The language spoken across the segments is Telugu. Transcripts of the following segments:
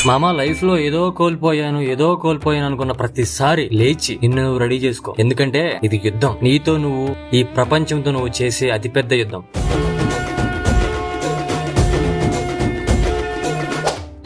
మామ లైఫ్ లో ఏదో కోల్పోయాను అనుకున్న ప్రతిసారి లేచి నిన్ను నువ్వు రెడీ చేసుకో. ఎందుకంటే ఇది యుద్ధం. నీతో నువ్వు, ఈ ప్రపంచంతో నువ్వు చేసే అతిపెద్ద యుద్ధం.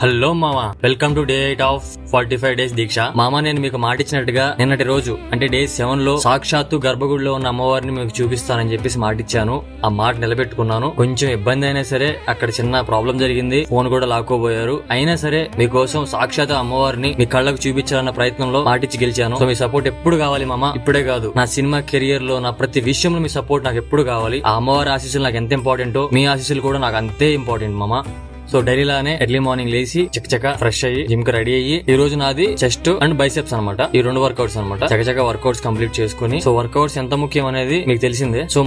హలో మామా, welcome to day 8 of 45 days దీక్ష. మామా, నేను మీకు మాట ఇచ్చినట్టుగా నిన్నటి రోజు అంటే డే 7 లో సాక్షాత్తు గర్భగుడిలో ఉన్న అమ్మవారిని మీకు చూపిస్తానని చెప్పేసి మాట ఇచ్చాను. ఆ మాట నిలబెట్టుకున్నాను. కొంచెం ఇబ్బంది అయినా సరే, అక్కడ చిన్న ప్రాబ్లం జరిగింది, ఫోన్ కూడా లాక్కోబోయారు. అయినా సరే మీకోసం సాక్షాత్ అమ్మవారిని మీ కళ్ళకు చూపించాలన్న ప్రయత్నంలో మాటిచ్చి గెలిచాను. సో మీ సపోర్ట్ ఎప్పుడు కావాలి మామా. ఇప్పుడే కాదు, నా సినిమా కెరియర్ లో నా ప్రతి విషయంలో మీ సపోర్ట్ నాకు ఎప్పుడు కావాలి. ఆ అమ్మవారి ఆశీస్సులు నాకు ఎంత ఇంపార్టెంటో మీ ఆశీస్సులు కూడా నాకు అంతే ఇంపార్టెంట్ మామా. సో డైలీ లానే ఎర్లీ మార్నింగ్ లేసి చకచక ఫ్రెష్ అయ్యి జిమ్ కి రెడీ అయ్యి, ఈ రోజు నాది చెస్ట్ అండ్ బైసెప్స్ అనమాట. ఈ 2 వర్కౌట్స్ అనమాట. చకచక వర్కౌట్స్ కంప్లీట్ చేసుకుని, సో వర్కౌట్స్ ఎంత ముఖ్యం అనేది మీకు తెలిసిందే. సో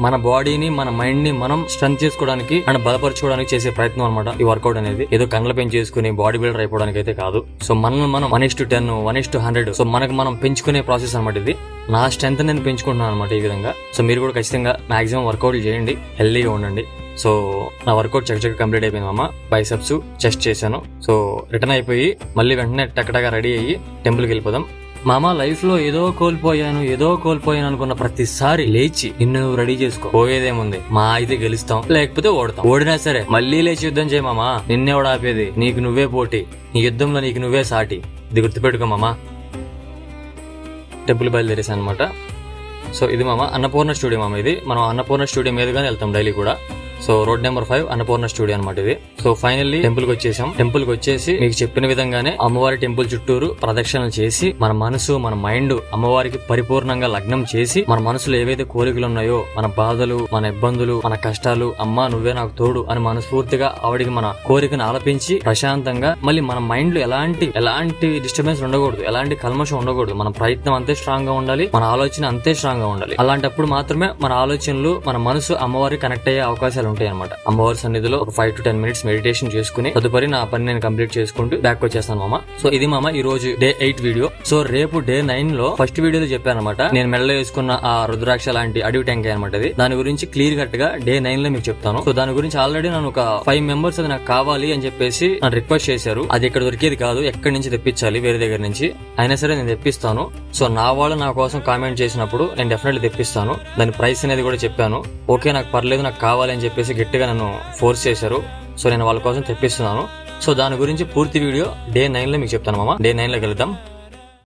మన బాడీని, మన మైండ్ ని మనం స్ట్రెంత్ చేసుకోవడానికి అండ్ బలపరచుకోవడానికి చేసే ప్రయత్నం అనమాట ఈ వర్కౌట్ అనేది. ఏదో కండ్ల పెంచేసుకుని బాడీ బిల్డర్ అయిపోవడానికి అయితే కాదు. సో మనం 1:10, 1:100, సో మనకు మనం పెంచుకునే ప్రాసెస్ అనమాట ఇది. నా స్ట్రెంత్ నేను పెంచుకుంటున్నాను అనమాట ఈ విధంగా. సో మీరు కూడా ఖచ్చితంగా మాక్సిమం వర్కౌట్లు చేయండి, హెల్దీగా ఉండండి. సో నా వర్కౌట్ చక్కచక్క కంప్లీట్ అయిపోయింది మామ. బైసెప్స్, చెస్ట్ చేశాను. సో రిటర్న్ అయిపోయి మళ్ళీ వెంటనే టక్కటగా రెడీ అయ్యి టెంపుల్కి వెళ్ళిపోదాం. మామ లైఫ్ లో ఏదో కోల్పోయాను అనుకున్న ప్రతిసారి లేచి నిన్ను నువ్వు రెడీ చేసుకో. పోయేదేముంది, మా అయితే గెలుస్తాం, లేకపోతే ఓడతాం. ఓడినా సరే మళ్ళీ లేచి యుద్ధం చేయ మామా. నిన్నే ఓడాపేది, నీకు నువ్వే పోటీ, నీ యుద్ధంలో నీకు నువ్వే సాటి. ఇది గుర్తుపెట్టుకో మామా. టెంపుల్ బయలుదేరేసాను అనమాట. సో ఇది మామ అన్నపూర్ణ స్టూడియో మామ. ఇది మనం అన్నపూర్ణ స్టూడియో మీదుగానే వెళ్తాం డైలీ కూడా. So road number 5 Annapurna studio అనమాట ఇది. సో ఫైనల్లీ టెంపుల్ కి వచ్చేసాం. టెంపుల్ కి వచ్చేసి మీకు చెప్పిన విధంగానే అమ్మవారి టెంపుల్ చుట్టూరు ప్రదక్షిణలు చేసి, మన మనసు, మన మైండ్ అమ్మవారికి పరిపూర్ణంగా లగ్నం చేసి, మన మనసులో ఏవైతే కోరికలు ఉన్నాయో, మన బాధలు, మన ఇబ్బందులు, మన కష్టాలు, అమ్మా నువ్వే నాకు తోడు అని మనస్ఫూర్తిగా ఆవిడికి మన కోరికను ఆలపించి ప్రశాంతంగా, మళ్ళీ మన మైండ్ లో ఎలాంటి డిస్టర్బెన్స్ ఉండకూడదు, ఎలాంటి కల్మషం ఉండకూడదు. మన ప్రయత్నం అంతే స్ట్రాంగ్ గా ఉండాలి, మన ఆలోచన అంతే స్ట్రాంగ్ గా ఉండాలి. అలాంటప్పుడు మాత్రమే మన ఆలోచనలు, మన మనసు అమ్మవారికి కనెక్ట్ అయ్యే అవకాశాలు ఉంటాయి అనమాట. అమ్మవారి సన్నిధిలో ఒక 5 to 10 minutes మెడిటేషన్ చేసుకుని తదుపరి నా పని నేను కంప్లీట్ చేసుకుంటూ బ్యాక్ వచ్చేస్తాను మామ. సో ఇది మామ ఈ రోజు డే 8 వీడియో. సో రేపు డే 9 లో ఫస్ట్ వీడియోలో చెప్పాను అనమాట, నేను మెడలో వేసుకున్న ఆ రుద్రాక్ష లాంటి అడవి టెంకాయ అనమాట. అది దాని గురించి క్లియర్ కట్ గా డే 9 లో మీకు చెప్తాను. సో దాని గురించి ఆల్రెడీ నన్ను ఒక 5 members అది నాకు కావాలి అని చెప్పేసి నన్ను రిక్వెస్ట్ చేశారు. అది ఇక్కడ దొరికేది కాదు, ఎక్కడి నుంచి తెప్పించాలి, వేరే దగ్గర నుంచి. అయినా సరే నేను తెప్పిస్తాను. సో నా వాళ్ళు నా కోసం కామెంట్ చేసినప్పుడు నేను డెఫినెట్లీ తెప్పిస్తాను. దాని ప్రైస్ అనేది కూడా చెప్పాను. ఓకే నాకు పర్లేదు, నాకు కావాలి అని చెప్పేసి గట్టిగా నన్ను ఫోర్స్ చేశారు. సో నేను వాళ్ళ కోసం తెప్పిస్తున్నాను. సో దాని గురించి పూర్తి వీడియో డే 9 లో మీకు చెప్తాను మామ. డే 9 లోకి వెళ్దాం.